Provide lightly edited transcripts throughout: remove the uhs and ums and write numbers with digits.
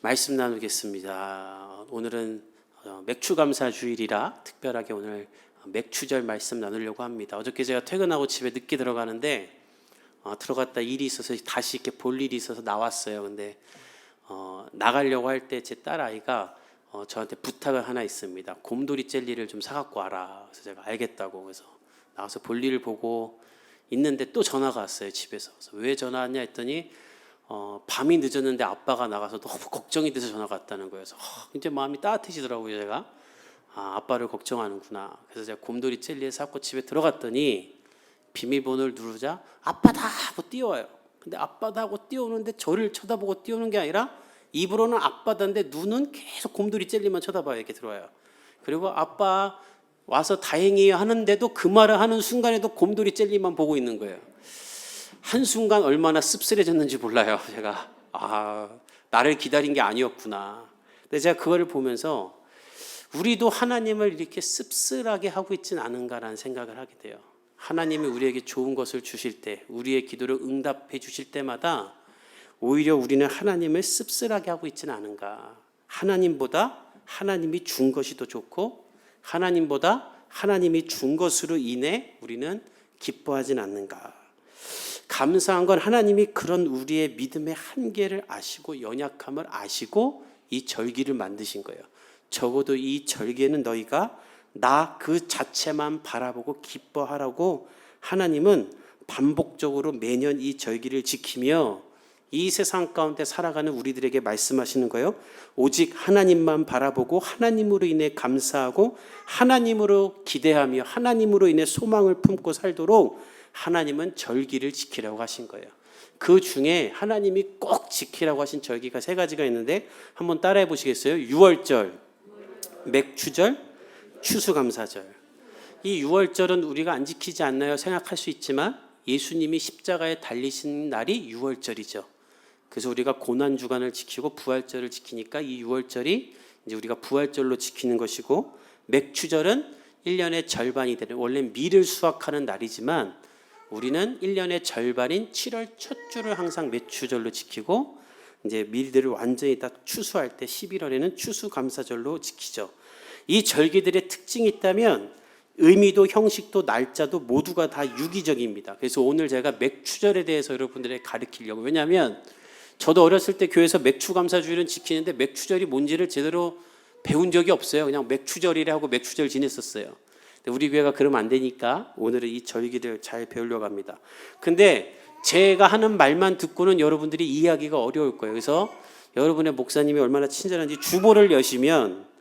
말씀 나누겠습니다. 오늘은 맥추감사 주일이라 특별하게 오늘 맥추절 말씀 나누려고 합니다. 어저께 제가 퇴근하고 집에 늦게 들어가는데 들어갔다 일이 있어서 다시 이렇게 볼 일이 있어서 나왔어요. 근데 나가려고 할 때 제 딸아이가 저한테 부탁을 하나 있습니다. 곰돌이 젤리를 좀 사갖고 와라. 그래서 제가 알겠다고 그래서 나와서 볼 일을 보고 있는데 또 전화가 왔어요, 집에서. 그래서 왜 전화 왔냐 했더니 밤이 늦었는데 아빠가 나가서 너무 걱정이 돼서 전화가 왔다는 거예요. 그래서 이제 마음이 따뜻해지더라고요. 제가 아빠를 걱정하는구나. 그래서 제가 곰돌이 젤리에 사고 집에 들어갔더니 비밀번호를 누르자 아빠다 하고 뛰어와요. 근데 아빠다 하고 뛰어오는데 저를 쳐다보고 뛰어오는 게 아니라 입으로는 아빠다인데 눈은 계속 곰돌이 젤리만 쳐다봐요. 이렇게 들어와요. 그리고 아빠 와서 다행이에요 하는데도 그 말을 하는 순간에도 곰돌이 젤리만 보고 있는 거예요. 한순간 얼마나 씁쓸해졌는지 몰라요. 제가 나를 기다린 게 아니었구나. 근데 제가 그거를 보면서 우리도 하나님을 이렇게 씁쓸하게 하고 있진 않은가라는 생각을 하게 돼요. 하나님이 우리에게 좋은 것을 주실 때, 우리의 기도를 응답해 주실 때마다 오히려 우리는 하나님을 씁쓸하게 하고 있진 않은가. 하나님보다 하나님이 준 것이 더 좋고 하나님보다 하나님이 준 것으로 인해 우리는 기뻐하진 않는가. 감사한 건 하나님이 그런 우리의 믿음의 한계를 아시고 연약함을 아시고 이 절기를 만드신 거예요. 적어도 이 절기에는 너희가 나 그 자체만 바라보고 기뻐하라고 하나님은 반복적으로 매년 이 절기를 지키며 이 세상 가운데 살아가는 우리들에게 말씀하시는 거예요. 오직 하나님만 바라보고 하나님으로 인해 감사하고 하나님으로 기대하며 하나님으로 인해 소망을 품고 살도록 하나님은 절기를 지키라고 하신 거예요. 그 중에 하나님이 꼭 지키라고 하신 절기가 세 가지가 있는데 한번 따라해 보시겠어요? 유월절, 맥추절, 추수감사절. 이 유월절은 우리가 안 지키지 않나요? 생각할 수 있지만 예수님이 십자가에 달리신 날이 유월절이죠. 그래서 우리가 고난주간을 지키고 부활절을 지키니까 이 유월절이 이제 우리가 부활절로 지키는 것이고, 맥추절은 1년의 절반이 되는, 원래 밀을 수확하는 날이지만 우리는 1년의 절반인 7월 첫 주를 항상 맥추절로 지키고, 이제 밀들을 완전히 다 추수할 때 11월에는 추수감사절로 지키죠. 이 절기들의 특징이 있다면 의미도 형식도 날짜도 모두가 다 유기적입니다. 그래서 오늘 제가 맥추절에 대해서 여러분들에게 가르치려고. 왜냐하면 저도 어렸을 때 교회에서 맥추감사주일은 지키는데 맥추절이 뭔지를 제대로 배운 적이 없어요. 그냥 맥추절이래 하고 맥추절 지냈었어요. 우리 교회가 그러면 안 되니까 오늘은 이 절기를 잘 배우려고 합니다. 근데 제가 하는 말만 듣고는 여러분들이 이해하기가 어려울 거예요. 그래서 여러분의 목사님이 얼마나 친절한지 주보를 여시면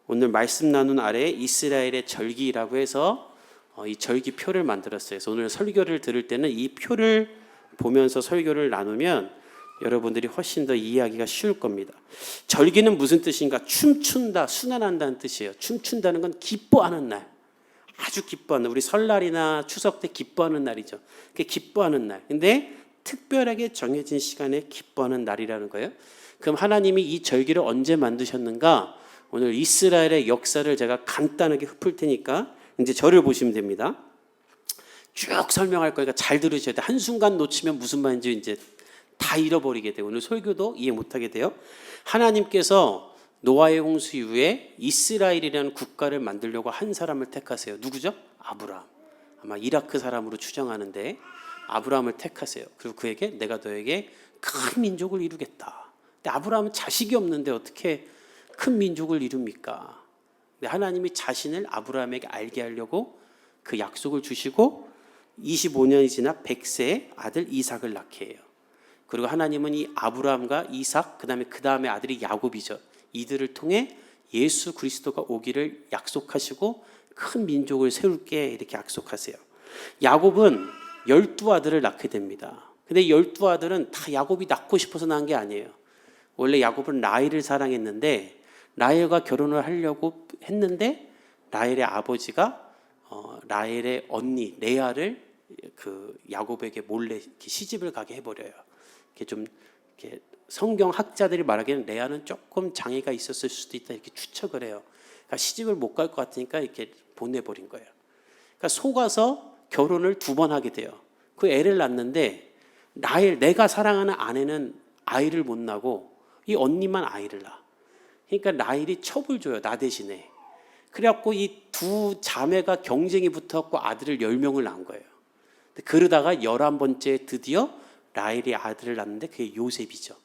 오늘 말씀 나눈 아래에 이스라엘의 절기라고 해서 이 절기표를 만들었어요. 그래서 오늘 설교를 들을 때는 이 표를 보면서 설교를 나누면 여러분들이 훨씬 더 이해하기가 쉬울 겁니다. 절기는 무슨 뜻인가? 춤춘다, 순환한다는 뜻이에요. 춤춘다는 건 기뻐하는 날, 아주 기뻐하는 날. 우리 설날이나 추석 때 기뻐하는 날이죠. 그게 기뻐하는 날. 근데 특별하게 정해진 시간에 기뻐하는 날이라는 거예요. 그럼 하나님이 이 절기를 언제 만드셨는가? 오늘 이스라엘의 역사를 제가 간단하게 읊을 테니까 이제 저를 보시면 됩니다. 쭉 설명할 거니까 잘 들으셔야 돼요. 한순간 놓치면 무슨 말인지 이제 다 잃어버리게 돼요. 오늘 설교도 이해 못하게 돼요. 하나님께서 노아의 홍수 이후에 이스라엘이라는 국가를 만들려고 한 사람을 택하세요. 누구죠? 아브라함. 아마 이라크 사람으로 추정하는데 아브라함을 택하세요. 그리고 그에게 내가 너에게 큰 민족을 이루겠다. 근데 아브라함은 자식이 없는데 어떻게 큰 민족을 이룹니까? 근데 하나님이 자신을 아브라함에게 알게 하려고 그 약속을 주시고 25년이 지나 100세의 아들 이삭을 낳게 해요. 그리고 하나님은 이 아브라함과 이삭, 그 다음에 아들이 야곱이죠. 이들을 통해 예수 그리스도가 오기를 약속하시고 큰 민족을 세울게 이렇게 약속하세요. 야곱은 12아들을 낳게 됩니다. 근데 12아들은 다 야곱이 낳고 싶어서 낳은 게 아니에요. 원래 야곱은 라헬을 사랑했는데 라헬과 결혼을 하려고 했는데 라헬의 아버지가 라헬의 언니 레아를 그 야곱에게 몰래 시집을 가게 해버려요. 좀 이렇게 성경 학자들이 말하기에는 레아는 조금 장애가 있었을 수도 있다 이렇게 추측을 해요. 그러니까 시집을 못 갈 것 같으니까 이렇게 보내버린 거예요. 그러니까 속아서 결혼을 2번 하게 돼요. 그 애를 낳는데 내가 사랑하는 아내는 아이를 못 낳고 이 언니만 아이를 낳아. 그러니까 라헬이 첩을 줘요, 나 대신에. 그래갖고 이 두 자매가 경쟁이 붙어갖고 아들을 10명을 낳은 거예요. 그러다가 11번째 드디어 라헬이 아들을 낳는데 그게 요셉이죠.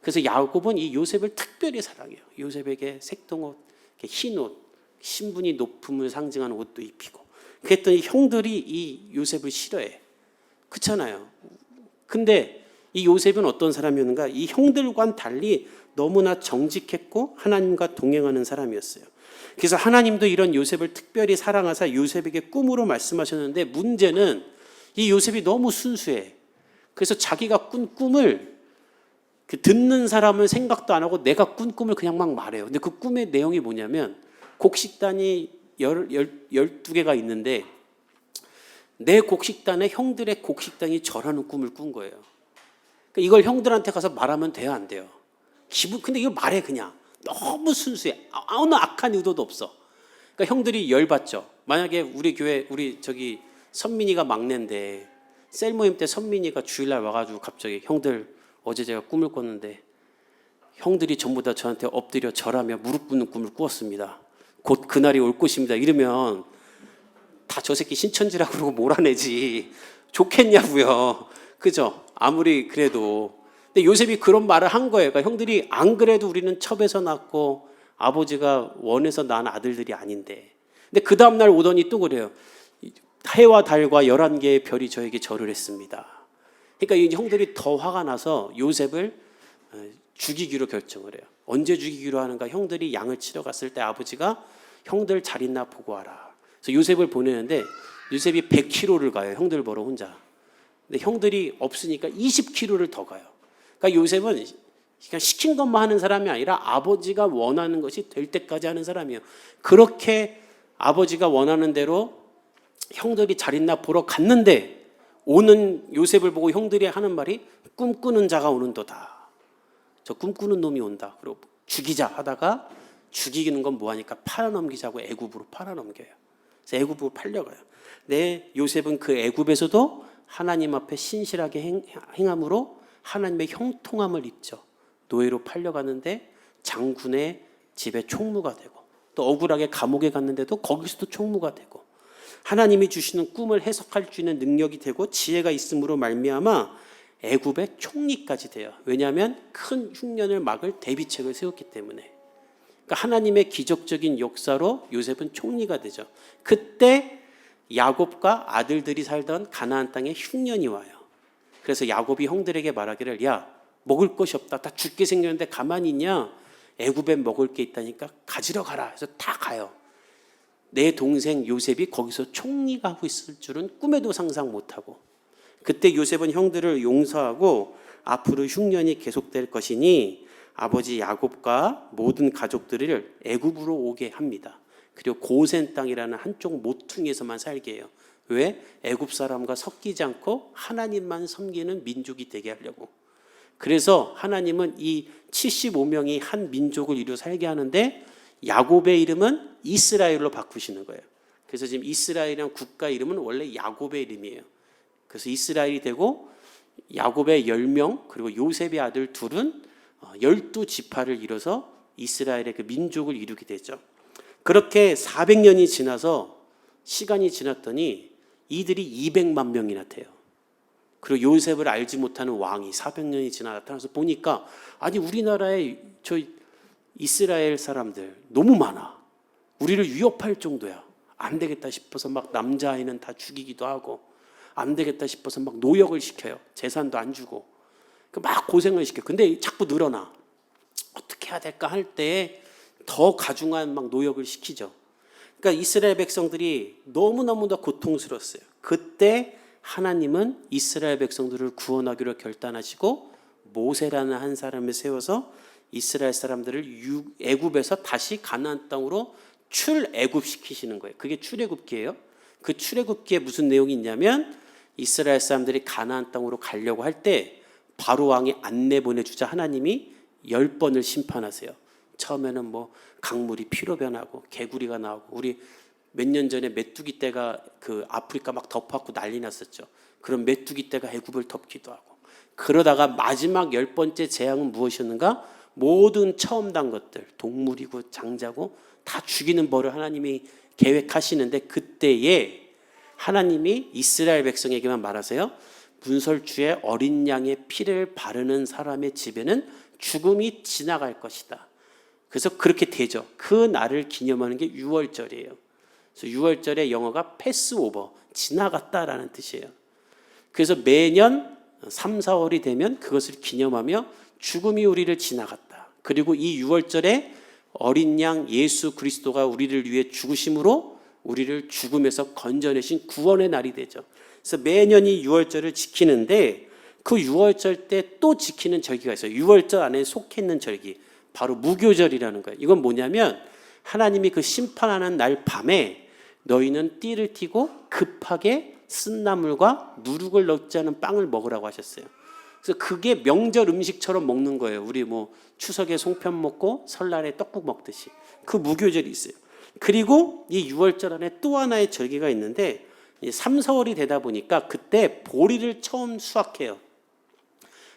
그래서 야곱은 이 요셉을 특별히 사랑해요. 요셉에게 색동옷, 흰옷, 신분이 높음을 상징하는 옷도 입히고. 그랬더니 형들이 이 요셉을 싫어해. 그렇잖아요. 근데 이 요셉은 어떤 사람이었는가? 이 형들과는 달리 너무나 정직했고 하나님과 동행하는 사람이었어요. 그래서 하나님도 이런 요셉을 특별히 사랑하사 요셉에게 꿈으로 말씀하셨는데, 문제는 이 요셉이 너무 순수해. 그래서 자기가 꾼 꿈을 듣는 사람은 생각도 안 하고 내가 꾼 꿈을 그냥 막 말해요. 근데 그 꿈의 내용이 뭐냐면, 곡식단이 12개가 있는데 내 곡식단에 형들의 곡식단이 절하는 꿈을 꾼 거예요. 그러니까 이걸 형들한테 가서 말하면 돼요, 안 돼요? 근데 이걸 말해. 그냥 너무 순수해. 어느 악한 의도도 없어. 그러니까 형들이 열받죠. 만약에 우리 교회 저기 선민이가 막내인데 셀 모임 때 선민이가 주일날 와가지고 갑자기 형들 어제 제가 꿈을 꿨는데 형들이 전부 다 저한테 엎드려 절하며 무릎 꿇는 꿈을 꾸었습니다. 곧 그날이 올 것입니다. 이러면 다 저 새끼 신천지라고 그러고 몰아내지. 좋겠냐고요. 그죠? 아무리 그래도. 근데 요셉이 그런 말을 한 거예요. 그러니까 형들이 안 그래도 우리는 첩에서 낳고 아버지가 원해서 낳은 아들들이 아닌데. 근데 그 다음날 오더니 또 그래요. 해와 달과 11개의 별이 저에게 절을 했습니다. 그러니까 이 형들이 더 화가 나서 요셉을 죽이기로 결정을 해요. 언제 죽이기로 하는가? 형들이 양을 치러 갔을 때 아버지가 형들 잘 있나 보고 와라. 그래서 요셉을 보내는데 요셉이 100km를 가요. 형들 보러 혼자. 근데 형들이 없으니까 20km를 더 가요. 그러니까 요셉은 그냥 시킨 것만 하는 사람이 아니라 아버지가 원하는 것이 될 때까지 하는 사람이에요. 그렇게 아버지가 원하는 대로 형들이 잘 있나 보러 갔는데 오는 요셉을 보고 형들이 하는 말이 꿈꾸는 자가 오는도다. 저 꿈꾸는 놈이 온다. 그리고 죽이자 하다가 죽이는 건 뭐하니까 팔아넘기자고 애굽으로 팔아넘겨요. 그래서 애굽으로 팔려가요. 네, 요셉은 그 애굽에서도 하나님 앞에 신실하게 행함으로 하나님의 형통함을 입죠. 노예로 팔려가는데 장군의 집에 총무가 되고 또 억울하게 감옥에 갔는데도 거기서도 총무가 되고 하나님이 주시는 꿈을 해석할 수 있는 능력이 되고 지혜가 있음으로 말미암아 애굽의 총리까지 돼요. 왜냐하면 큰 흉년을 막을 대비책을 세웠기 때문에. 그러니까 하나님의 기적적인 역사로 요셉은 총리가 되죠. 그때 야곱과 아들들이 살던 가나안 땅에 흉년이 와요. 그래서 야곱이 형들에게 말하기를, 야, 먹을 것이 없다. 다 죽게 생겼는데 가만히 있냐? 애굽에 먹을 게 있다니까 가지러 가라. 그래서 다 가요. 내 동생 요셉이 거기서 총리가 하고 있을 줄은 꿈에도 상상 못하고, 그때 요셉은 형들을 용서하고 앞으로 흉년이 계속될 것이니 아버지 야곱과 모든 가족들을 애굽으로 오게 합니다. 그리고 고센 땅이라는 한쪽 모퉁이에서만 살게 해요. 왜? 애굽 사람과 섞이지 않고 하나님만 섬기는 민족이 되게 하려고. 그래서 하나님은 이 75명이 한 민족을 이루어 살게 하는데 야곱의 이름은 이스라엘로 바꾸시는 거예요. 그래서 지금 이스라엘이라는 국가 이름은 원래 야곱의 이름이에요. 그래서 이스라엘이 되고 야곱의 10명 그리고 요셉의 아들 둘은 12지파를 이뤄서 이스라엘의 그 민족을 이루게 되죠. 그렇게 400년이 지나서 시간이 지났더니 이들이 200만 명이나 돼요. 그리고 요셉을 알지 못하는 왕이 400년이 지나 나타나서 보니까 아니 우리나라에 저 이스라엘 사람들 너무 많아. 우리를 위협할 정도야. 안 되겠다 싶어서 막 남자아이는 다 죽이기도 하고 안 되겠다 싶어서 막 노역을 시켜요. 재산도 안 주고 막 고생을 시켜요. 근데 자꾸 늘어나. 어떻게 해야 될까 할 때 더 가중한 막 노역을 시키죠. 그러니까 이스라엘 백성들이 너무너무 고통스러웠어요. 그때 하나님은 이스라엘 백성들을 구원하기로 결단하시고 모세라는 한 사람을 세워서 이스라엘 사람들을 애굽에서 다시 가나안 땅으로 출애굽시키시는 거예요. 그게 출애굽기예요. 그 출애굽기에 무슨 내용이 있냐면 이스라엘 사람들이 가나안 땅으로 가려고 할 때 바로 왕이 안 내보내주자 하나님이 10번을 심판하세요. 처음에는 뭐 강물이 피로 변하고 개구리가 나오고 우리 몇 년 전에 메뚜기 떼가 그 아프리카 막 덮어갖고 난리 났었죠. 그런 메뚜기 떼가 애굽을 덮기도 하고 그러다가 마지막 10번째 재앙은 무엇이었는가? 모든 처음 난 것들, 동물이고 장자고 다 죽이는 벌을 하나님이 계획하시는데, 그때에 하나님이 이스라엘 백성에게만 말하세요. 문설주에 어린 양의 피를 바르는 사람의 집에는 죽음이 지나갈 것이다. 그래서 그렇게 되죠. 그 날을 기념하는 게 유월절이에요. 그래서 유월절의 영어가 패스오버, 지나갔다라는 뜻이에요. 그래서 매년 3, 4월이 되면 그것을 기념하며 죽음이 우리를 지나갔다. 그리고 이 유월절에 어린 양 예수 그리스도가 우리를 위해 죽으심으로 우리를 죽음에서 건져내신 구원의 날이 되죠. 그래서 매년 이 유월절을 지키는데, 그 유월절 때 또 지키는 절기가 있어요. 유월절 안에 속해 있는 절기, 바로 무교절이라는 거예요. 이건 뭐냐면 하나님이 그 심판하는 날 밤에 너희는 띠를 띠고 급하게 쓴나물과 누룩을 넣지 않은 빵을 먹으라고 하셨어요. 그래서 그게 명절 음식처럼 먹는 거예요. 우리 뭐 추석에 송편 먹고 설날에 떡국 먹듯이 그 무교절이 있어요. 그리고 이 유월절 안에 또 하나의 절기가 있는데, 3, 4월이 되다 보니까 그때 보리를 처음 수확해요.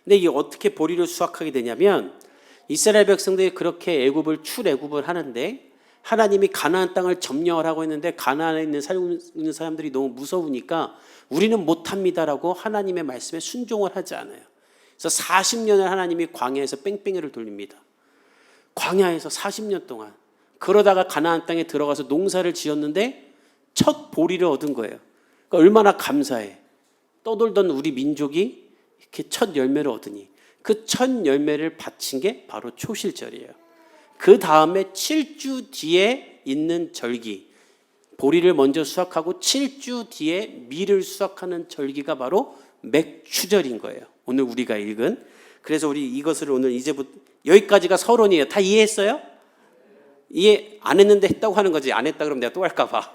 근데 이게 어떻게 보리를 수확하게 되냐면, 이스라엘 백성들이 그렇게 출애굽을 하는데 하나님이 가나안 땅을 점령을 하고 있는데 가나안에 있는 사람들이 너무 무서우니까 우리는 못합니다라고 하나님의 말씀에 순종을 하지 않아요. 그래서 40년을 하나님이 광야에서 뺑뺑이를 돌립니다. 광야에서 40년 동안. 그러다가 가나안 땅에 들어가서 농사를 지었는데 첫 보리를 얻은 거예요. 그러니까 얼마나 감사해. 떠돌던 우리 민족이 이렇게 첫 열매를 얻으니, 그 첫 열매를 바친 게 바로 초실절이에요. 그 다음에 7주 뒤에 있는 절기, 보리를 먼저 수확하고 7주 뒤에 밀을 수확하는 절기가 바로 맥추절인 거예요. 오늘 우리가 읽은. 그래서 우리 이것을 오늘 이제부터, 여기까지가 서론이에요. 다 이해했어요? 이해 안 했는데 했다고 하는 거지. 안 했다 그러면 내가 또 할까 봐.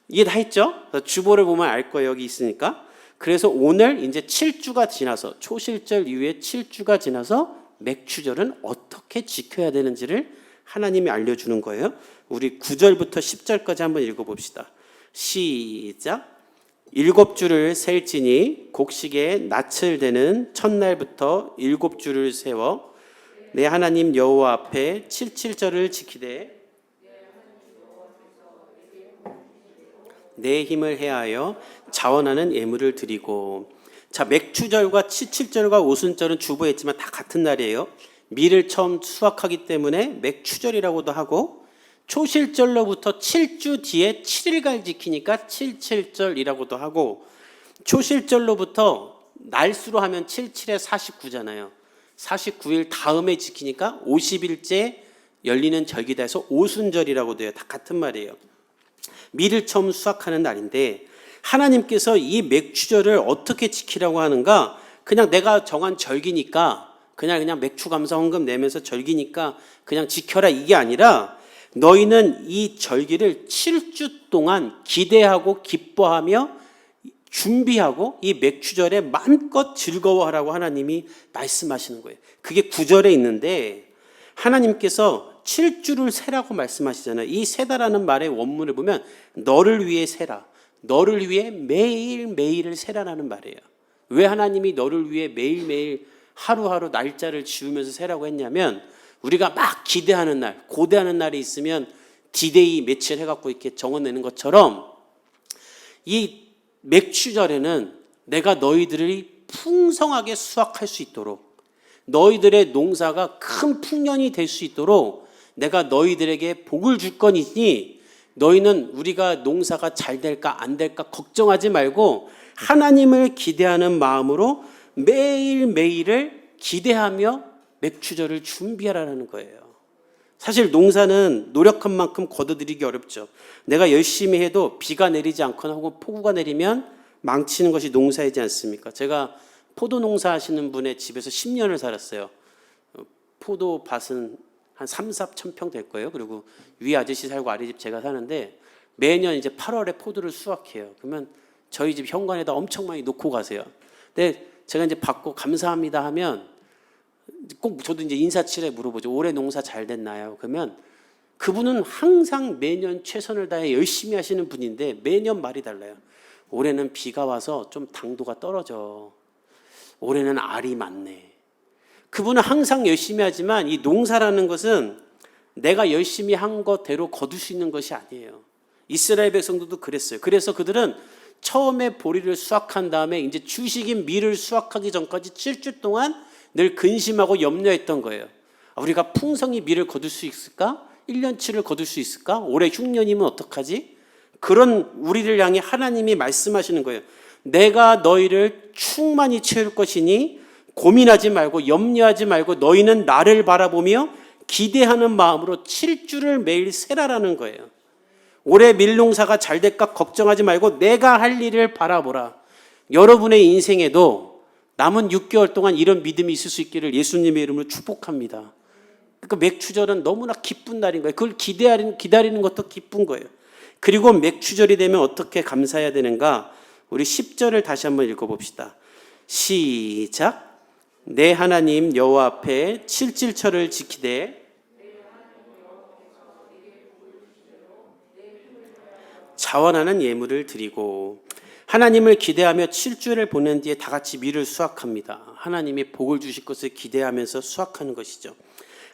이해 다 했죠? 주보를 보면 알 거예요. 여기 있으니까. 그래서 오늘 이제 7주가 지나서, 초실절 이후에 7주가 지나서 맥추절은 어떻게 지켜야 되는지를 하나님이 알려주는 거예요. 우리 9절부터 10절까지 한번 읽어봅시다. 시작. 7주를 셀지니 곡식에 낯을 대는 첫날부터 7주를 세워 내 하나님 여호와 앞에 7.7절을 지키되 내 힘을 해하여 자원하는 예물을 드리고. 자, 맥추절과 7.7절과 오순절은 주보했지만 다 같은 날이에요. 밀을 처음 수확하기 때문에 맥추절이라고도 하고, 초실절로부터 7주 뒤에 7일간 지키니까 7.7절이라고도 하고, 초실절로부터 날수로 하면 7, 7에 49잖아요. 49일 다음에 지키니까 50일째 열리는 절기다 해서 오순절이라고도 해요. 다 같은 말이에요. 밀을 처음 수확하는 날인데, 하나님께서 이 맥추절을 어떻게 지키라고 하는가? 그냥 내가 정한 절기니까 그냥 맥추 감사 헌금 내면서 절기니까 그냥 지켜라, 이게 아니라 너희는 이 절기를 7주 동안 기대하고 기뻐하며 준비하고 이 맥추절에 마음껏 즐거워하라고 하나님이 말씀하시는 거예요. 그게 9절에 있는데, 하나님께서 7주를 세라고 말씀하시잖아요. 이 세다라는 말의 원문을 보면 너를 위해 세라, 너를 위해 매일매일을 세라라는 말이에요. 왜 하나님이 너를 위해 매일매일 하루하루 날짜를 지우면서 세라고 했냐면, 우리가 막 기대하는 날, 고대하는 날이 있으면 디데이 며칠 해갖고 이렇게 적어내는 것처럼 이 맥추절에는 내가 너희들이 풍성하게 수확할 수 있도록, 너희들의 농사가 큰 풍년이 될 수 있도록 내가 너희들에게 복을 줄 거니니, 너희는 우리가 농사가 잘 될까 안 될까 걱정하지 말고 하나님을 기대하는 마음으로 매일매일을 기대하며 맥추절을 준비하라는 거예요. 사실 농사는 노력한 만큼 거둬들이기 어렵죠. 내가 열심히 해도 비가 내리지 않거나 혹은 폭우가 내리면 망치는 것이 농사이지 않습니까? 제가 포도 농사 하시는 분의 집에서 10년을 살았어요. 포도밭은 한 3, 4천 평 될 거예요. 그리고 위 아저씨 살고 아래 집 제가 사는데 매년 이제 8월에 포도를 수확해요. 그러면 저희 집 현관에다 엄청 많이 놓고 가세요. 근데 제가 이제 받고 감사합니다 하면 꼭 저도 이제 인사치레 물어보죠. 올해 농사 잘 됐나요? 그러면 그분은 항상 매년 최선을 다해 열심히 하시는 분인데 매년 말이 달라요. 올해는 비가 와서 좀 당도가 떨어져. 올해는 알이 많네. 그분은 항상 열심히 하지만 이 농사라는 것은 내가 열심히 한 것대로 거둘 수 있는 것이 아니에요. 이스라엘 백성들도 그랬어요. 그래서 그들은 처음에 보리를 수확한 다음에 이제 주식인 밀을 수확하기 전까지 7주 동안 늘 근심하고 염려했던 거예요. 우리가 풍성히 밀을 거둘 수 있을까? 1년치를 거둘 수 있을까? 올해 흉년이면 어떡하지? 그런 우리를 향해 하나님이 말씀하시는 거예요. 내가 너희를 충만히 채울 것이니 고민하지 말고 염려하지 말고 너희는 나를 바라보며 기대하는 마음으로 7주를 매일 세라라는 거예요. 올해 밀농사가 잘 될까 걱정하지 말고 내가 할 일을 바라보라. 여러분의 인생에도 남은 6개월 동안 이런 믿음이 있을 수 있기를 예수님의 이름으로 축복합니다. 그러니까 맥추절은 너무나 기쁜 날인 거예요. 그걸 기다리는 것도 기쁜 거예요. 그리고 맥추절이 되면 어떻게 감사해야 되는가? 우리 10절을 다시 한번 읽어봅시다. 시작. 내 하나님 여호와 앞에 칠칠절을 지키되 자원하는 예물을 드리고. 하나님을 기대하며 7주를 보낸 뒤에 다 같이 밀을 수확합니다. 하나님이 복을 주실 것을 기대하면서 수확하는 것이죠.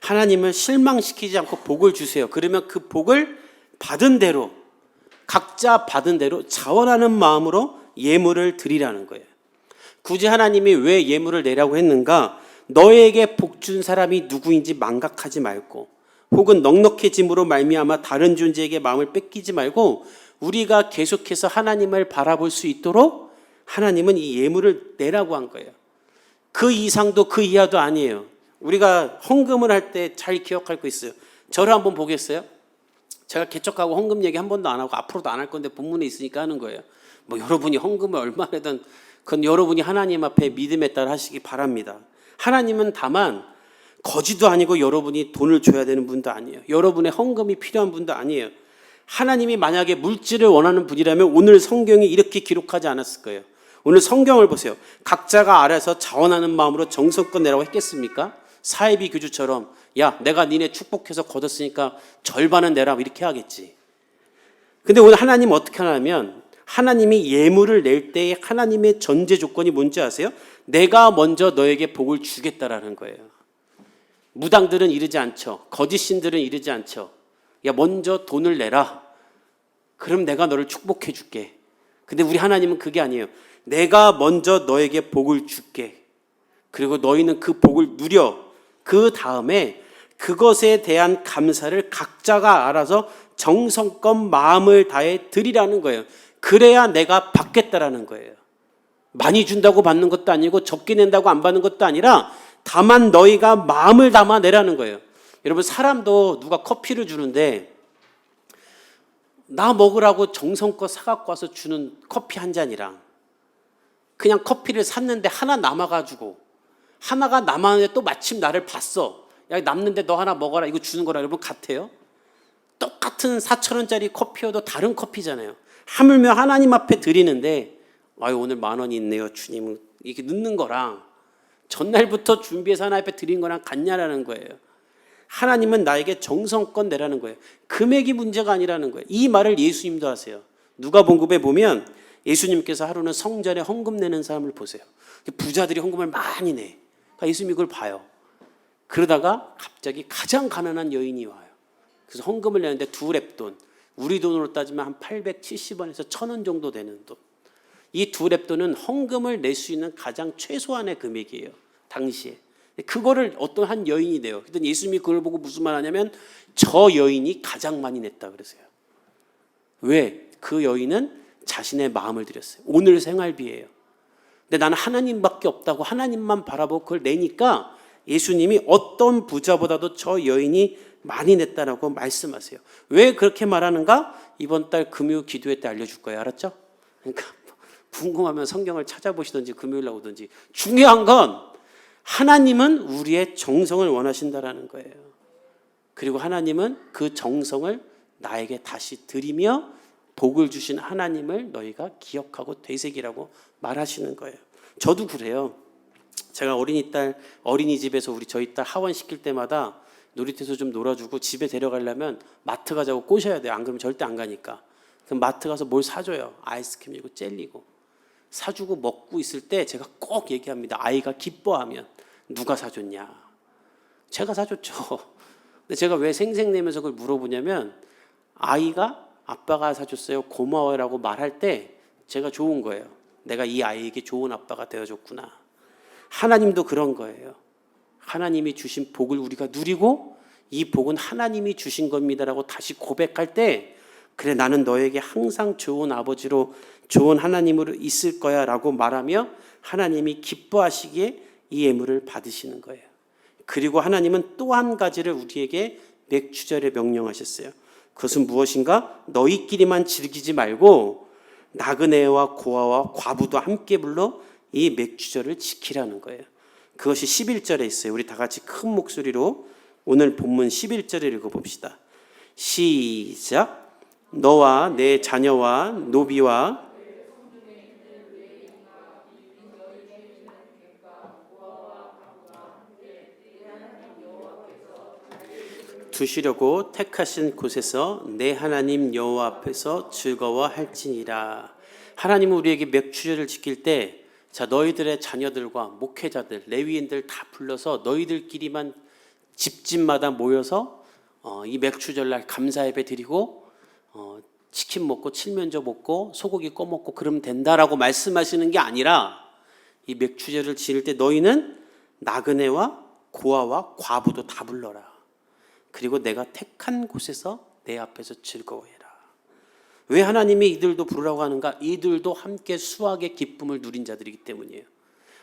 하나님을 실망시키지 않고 복을 주세요. 그러면 그 복을 받은 대로 각자 받은 대로 자원하는 마음으로 예물을 드리라는 거예요. 굳이 하나님이 왜 예물을 내라고 했는가? 너에게 복 준 사람이 누구인지 망각하지 말고, 혹은 넉넉해짐으로 말미암아 다른 존재에게 마음을 뺏기지 말고 우리가 계속해서 하나님을 바라볼 수 있도록 하나님은 이 예물을 내라고 한 거예요. 그 이상도 그 이하도 아니에요. 우리가 헌금을 할 때 잘 기억할 거 있어요. 저를 한번 보겠어요? 제가 개척하고 헌금 얘기 한 번도 안 하고 앞으로도 안 할 건데 본문에 있으니까 하는 거예요. 뭐 여러분이 헌금을 얼마나 든 그건 여러분이 하나님 앞에 믿음에 따라 하시기 바랍니다. 하나님은 다만 거지도 아니고 여러분이 돈을 줘야 되는 분도 아니에요. 여러분의 헌금이 필요한 분도 아니에요. 하나님이 만약에 물질을 원하는 분이라면 오늘 성경이 이렇게 기록하지 않았을 거예요. 오늘 성경을 보세요. 각자가 알아서 자원하는 마음으로 정성껏 내라고 했겠습니까? 사이비 교주처럼 야 내가 니네 축복해서 거뒀으니까 절반은 내라 이렇게 하겠지. 근데 오늘 하나님 어떻게 하냐면 하나님이 예물을 낼 때의 하나님의 전제 조건이 뭔지 아세요? 내가 먼저 너에게 복을 주겠다라는 거예요. 무당들은 이러지 않죠. 거짓신들은 이러지 않죠. 야 먼저 돈을 내라. 그럼 내가 너를 축복해 줄게. 근데 우리 하나님은 그게 아니에요. 내가 먼저 너에게 복을 줄게. 그리고 너희는 그 복을 누려. 그 다음에 그것에 대한 감사를 각자가 알아서 정성껏 마음을 다해 드리라는 거예요. 그래야 내가 받겠다라는 거예요. 많이 준다고 받는 것도 아니고 적게 낸다고 안 받는 것도 아니라 다만 너희가 마음을 담아 내라는 거예요. 여러분 사람도 누가 커피를 주는데 나 먹으라고 정성껏 사갖고 와서 주는 커피 한 잔이랑 그냥 커피를 샀는데 하나 남아가지고 하나가 남았는데 또 마침 나를 봤어. 야 남는데 너 하나 먹어라 이거 주는 거라 여러분 같아요? 똑같은 4,000원짜리 커피여도 다른 커피잖아요. 하물며 하나님 앞에 드리는데 아유 오늘 10,000원이 있네요 주님 이렇게 넣는 거랑 전날부터 준비해서 하나님 앞에 드린 거랑 같냐라는 거예요. 하나님은 나에게 정성껏 내라는 거예요. 금액이 문제가 아니라는 거예요. 이 말을 예수님도 하세요. 누가복음에 보면 예수님께서 하루는 성전에 헌금 내는 사람을 보세요. 부자들이 헌금을 많이 내. 그러니까 예수님이 그걸 봐요. 그러다가 갑자기 가장 가난한 여인이 와요. 그래서 헌금을 내는데 2렙돈, 우리 돈으로 따지면 한 870원에서 1,000원 정도 되는 돈. 이 2렙돈은 헌금을 낼 수 있는 가장 최소한의 금액이에요. 당시에. 그거를 어떤 한 여인이 내요. 그랬더니 예수님이 그걸 보고 무슨 말 하냐면 저 여인이 가장 많이 냈다 그러세요. 왜? 그 여인은 자신의 마음을 드렸어요. 오늘 생활비예요. 근데 나는 하나님밖에 없다고 하나님만 바라보고 그걸 내니까 예수님이 어떤 부자보다도 저 여인이 많이 냈다라고 말씀하세요. 왜 그렇게 말하는가? 이번 달 금요 기도회 때 알려줄 거예요. 알았죠? 그러니까 궁금하면 성경을 찾아보시든지 금요일 날 오든지. 중요한 건 하나님은 우리의 정성을 원하신다라는 거예요. 그리고 하나님은 그 정성을 나에게 다시 드리며 복을 주신 하나님을 너희가 기억하고 되새기라고 말하시는 거예요. 저도 그래요. 제가 어린이집에서 저희 딸 하원시킬 때마다 놀이터에서 좀 놀아주고 집에 데려가려면 마트 가자고 꼬셔야 돼요. 안 그러면 절대 안 가니까. 그럼 마트 가서 뭘 사줘요. 아이스크림이고 젤리고. 사주고 먹고 있을 때 제가 꼭 얘기합니다. 아이가 기뻐하면 누가 사줬냐? 제가 사줬죠. 근데 제가 왜 생색내면서 그걸 물어보냐면 아이가 아빠가 사줬어요, 고마워요라고 말할 때 제가 좋은 거예요. 내가 이 아이에게 좋은 아빠가 되어줬구나. 하나님도 그런 거예요. 하나님이 주신 복을 우리가 누리고 이 복은 하나님이 주신 겁니다라고 다시 고백할 때 그래, 나는 너에게 항상 좋은 아버지로 좋은 하나님으로 있을 거야 라고 말하며 하나님이 기뻐하시기에 이 예물을 받으시는 거예요. 그리고 하나님은 또 한 가지를 우리에게 맥주절에 명령하셨어요. 그것은 무엇인가? 너희끼리만 즐기지 말고 나그네와 고아와 과부도 함께 불러 이 맥주절을 지키라는 거예요. 그것이 11절에 있어요. 우리 다 같이 큰 목소리로 오늘 본문 11절을 읽어봅시다. 시작. 너와 내 자녀와 노비와 두시려고 택하신 곳에서 내 하나님 여호와 앞에서 즐거워할지니라. 하나님은 우리에게 맥주절을 지킬 때 자, 너희들의 자녀들과 목회자들, 레위인들 다 불러서 너희들끼리만 집집마다 모여서 이 맥주절날 감사 예배 드리고 치킨 먹고 칠면조 먹고 소고기 꺼 먹고 그러면 된다라고 말씀하시는 게 아니라 이 맥주절을 지을 때 너희는 나그네와 고아와 과부도 다 불러라. 그리고 내가 택한 곳에서 내 앞에서 즐거워해라. 왜 하나님이 이들도 부르라고 하는가? 이들도 함께 수확의 기쁨을 누린 자들이기 때문이에요.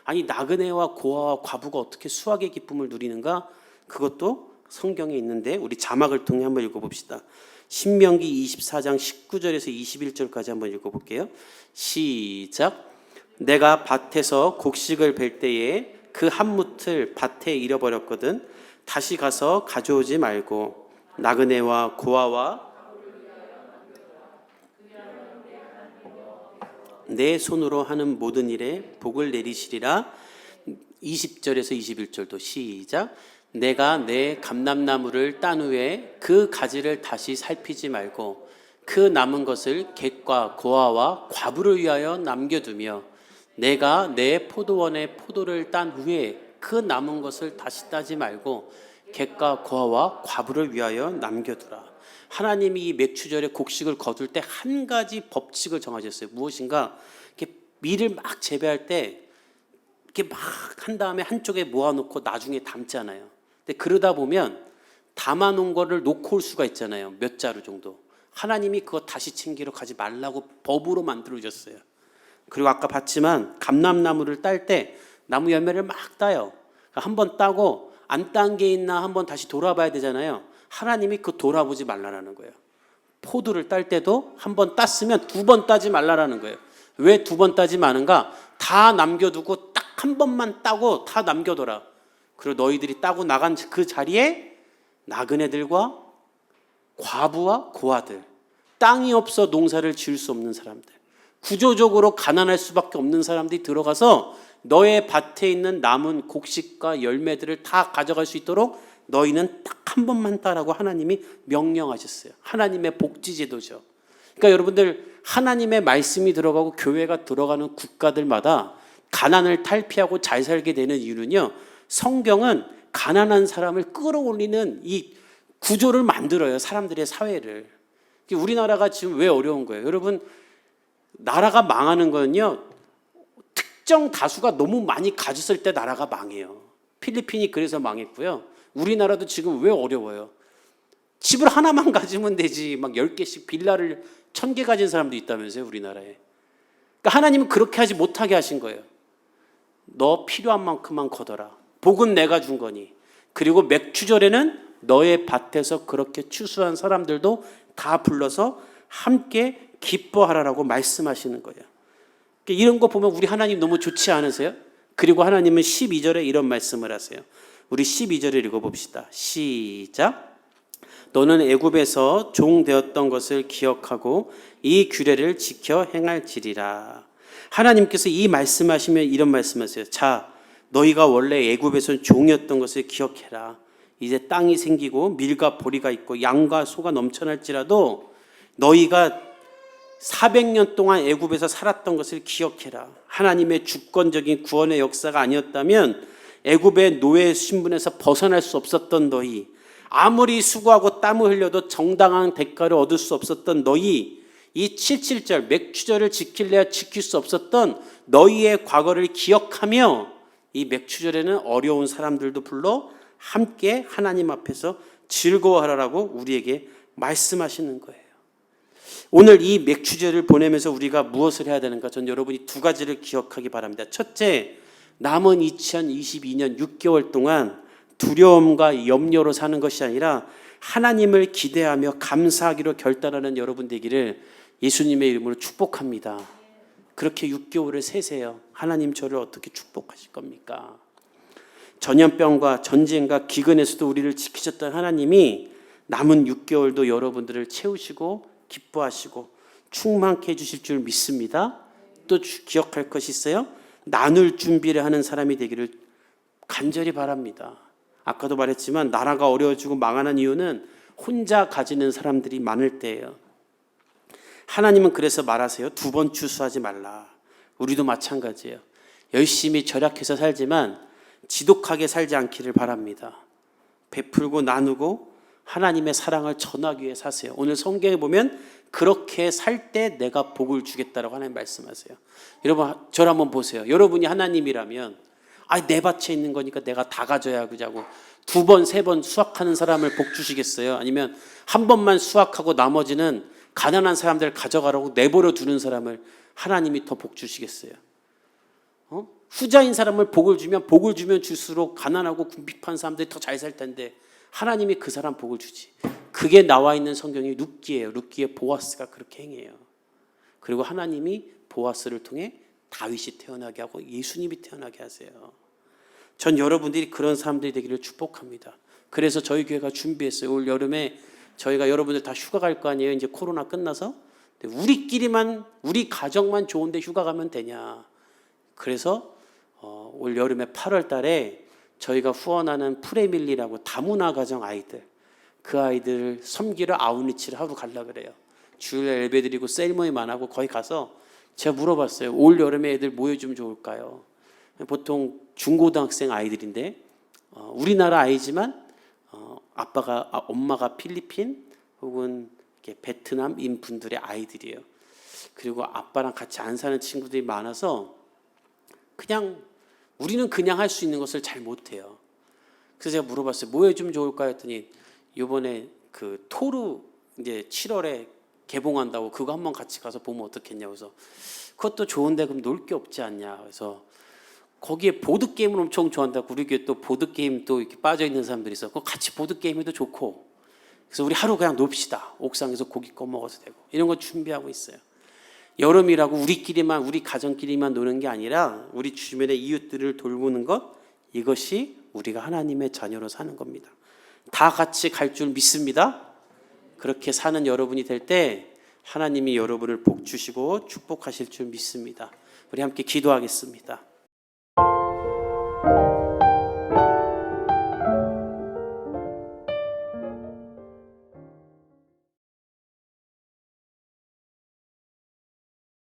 아니, 나그네와 고아와 과부가 어떻게 수확의 기쁨을 누리는가? 그것도 성경에 있는데 우리 자막을 통해 한번 읽어봅시다. 신명기 24장 19절에서 21절까지 한번 읽어볼게요. 시작. 내가 밭에서 곡식을 벨 때에 그 한 뭇을 밭에 잃어버렸거든. 다시 가서 가져오지 말고 나그네와 고아와 내 손으로 하는 모든 일에 복을 내리시리라. 20절에서 21절도 시작. 내가 내 감람나무를 딴 후에 그 가지를 다시 살피지 말고 그 남은 것을 객과 고아와 과부를 위하여 남겨두며 내가 내 포도원의 포도를 딴 후에 그 남은 것을 다시 따지 말고 객과 고아와 과부를 위하여 남겨두라. 하나님이 이 맥주절에 곡식을 거둘 때 한 가지 법칙을 정하셨어요. 무엇인가? 이렇게 밀을 막 재배할 때 이렇게 막 한 다음에 한쪽에 모아놓고 나중에 담잖아요. 근데 그러다 보면 담아놓은 거를 놓고 올 수가 있잖아요. 몇 자루 정도. 하나님이 그거 다시 챙기러 가지 말라고 법으로 만들어 주셨어요. 그리고 아까 봤지만 감람나무를 딸 때 나무 열매를 막 따요. 한번 따고 안 딴 게 있나 한번 다시 돌아봐야 되잖아요. 하나님이 그 돌아보지 말라라는 거예요. 포도를 딸 때도 한 번 땄으면 두 번 따지 말라라는 거예요. 왜 두 번 따지 마는가? 다 남겨두고 딱 한 번만 따고 다 남겨둬라. 그리고 너희들이 따고 나간 그 자리에 나그네들과 과부와 고아들, 땅이 없어 농사를 지을 수 없는 사람들, 구조적으로 가난할 수밖에 없는 사람들이 들어가서 너의 밭에 있는 남은 곡식과 열매들을 다 가져갈 수 있도록 너희는 딱 한 번만 따라고 하나님이 명령하셨어요. 하나님의 복지 제도죠. 그러니까 여러분들 하나님의 말씀이 들어가고 교회가 들어가는 국가들마다 가난을 탈피하고 잘 살게 되는 이유는요. 성경은 가난한 사람을 끌어올리는 이 구조를 만들어요. 사람들의 사회를. 우리나라가 지금 왜 어려운 거예요? 여러분, 나라가 망하는 거는요. 특정 다수가 너무 많이 가졌을 때 나라가 망해요. 필리핀이 그래서 망했고요. 우리나라도 지금 왜 어려워요? 집을 하나만 가지면 되지. 막 10개씩 빌라를 1000개 가진 사람도 있다면서요, 우리나라에. 그러니까 하나님은 그렇게 하지 못하게 하신 거예요. 너 필요한 만큼만 걷어라. 복은 내가 준 거니. 그리고 맥주절에는 너의 밭에서 그렇게 추수한 사람들도 다 불러서 함께 기뻐하라라고 말씀하시는 거예요. 그러니까 이런 거 보면 우리 하나님 너무 좋지 않으세요? 그리고 하나님은 12절에 이런 말씀을 하세요. 우리 12절을 읽어봅시다. 시작. 너는 애굽에서 종 되었던 것을 기억하고 이 규례를 지켜 행할지리라. 하나님께서 이 말씀하시면 이런 말씀하세요. 자, 너희가 원래 애굽에서 종이었던 것을 기억해라. 이제 땅이 생기고 밀과 보리가 있고 양과 소가 넘쳐날지라도 너희가 400년 동안 애굽에서 살았던 것을 기억해라. 하나님의 주권적인 구원의 역사가 아니었다면 애굽의 노예 신분에서 벗어날 수 없었던 너희, 아무리 수고하고 땀을 흘려도 정당한 대가를 얻을 수 없었던 너희, 이 77절 맥추절을 지킬래야 지킬 수 없었던 너희의 과거를 기억하며 이 맥추절에는 어려운 사람들도 불러 함께 하나님 앞에서 즐거워하라고 우리에게 말씀하시는 거예요. 오늘 이 맥추절을 보내면서 우리가 무엇을 해야 되는가? 전 여러분이 두 가지를 기억하기 바랍니다. 첫째, 남은 2022년 6개월 동안 두려움과 염려로 사는 것이 아니라 하나님을 기대하며 감사하기로 결단하는 여러분 되기를 예수님의 이름으로 축복합니다. 그렇게 6개월을 세세요. 하나님 저를 어떻게 축복하실 겁니까? 전염병과 전쟁과 기근에서도 우리를 지키셨던 하나님이 남은 6개월도 여러분들을 채우시고 기뻐하시고 충만케 해주실 줄 믿습니다. 또 기억할 것이 있어요. 나눌 준비를 하는 사람이 되기를 간절히 바랍니다. 아까도 말했지만 나라가 어려워지고 망하는 이유는 혼자 가지는 사람들이 많을 때예요. 하나님은 그래서 말하세요. 2번 추수하지 말라. 우리도 마찬가지예요. 열심히 절약해서 살지만 지독하게 살지 않기를 바랍니다. 베풀고 나누고 하나님의 사랑을 전하기 위해 사세요. 오늘 성경에 보면 그렇게 살 때 내가 복을 주겠다라고 하나님 말씀하세요. 여러분 저를 한번 보세요. 여러분이 하나님이라면 내 밭에 있는 거니까 내가 다 가져야 하자고 2번, 3번 수확하는 사람을 복 주시겠어요? 아니면 한 번만 수확하고 나머지는 가난한 사람들 가져가라고 내버려 두는 사람을 하나님이 더 복 주시겠어요? 후자인 사람을 복을 주면 줄수록 가난하고 궁핍한 사람들이 더 잘 살 텐데 하나님이 그 사람 복을 주지. 그게 나와 있는 성경이 룻기예요. 룻기의 보아스가 그렇게 행해요. 그리고 하나님이 보아스를 통해 다윗이 태어나게 하고 예수님이 태어나게 하세요. 전 여러분들이 그런 사람들이 되기를 축복합니다. 그래서 저희 교회가 준비했어요. 올 여름에 저희가 여러분들 다 휴가 갈 거 아니에요. 이제 코로나 끝나서. 우리끼리만 우리 가정만 좋은데 휴가 가면 되냐. 그래서 올 여름에 8월 달에 저희가 후원하는 프레밀리라고 다문화 가정 아이들, 그 아이들 섬기러 아웃리치를 하러 가려고 그래요. 주일에 예배드리고 세리머니만 하고 거기 가서 제가 물어봤어요. 올 여름에 애들 뭐 해주면 좋을까요? 보통 중고등학생 아이들인데 우리나라 아이지만 엄마가 필리핀 혹은 베트남인 분들의 아이들이에요. 그리고 아빠랑 같이 안 사는 친구들이 많아서 우리는 그냥 할 수 있는 것을 잘 못해요. 그래서 제가 물어봤어요. 뭐 해주면 좋을까 했더니 이번에 그 토르 이제 7월에 개봉한다고 그거 한번 같이 가서 보면 어떻겠냐고. 그래서 그것도 좋은데 그럼 놀 게 없지 않냐. 그래서 거기에 보드 게임을 엄청 좋아한다고. 우리 교회 또 보드 게임 또 이렇게 빠져 있는 사람들이 있어. 그 같이 보드 게임해도 좋고. 그래서 우리 하루 그냥 놉시다. 옥상에서 고기 꺼 먹어도 되고. 이런 거 준비하고 있어요. 여름이라고 우리끼리만 우리 가정끼리만 노는 게 아니라 우리 주변의 이웃들을 돌보는 것, 이것이 우리가 하나님의 자녀로 사는 겁니다. 다 같이 갈 줄 믿습니다. 그렇게 사는 여러분이 될 때 하나님이 여러분을 복 주시고 축복하실 줄 믿습니다. 우리 함께 기도하겠습니다.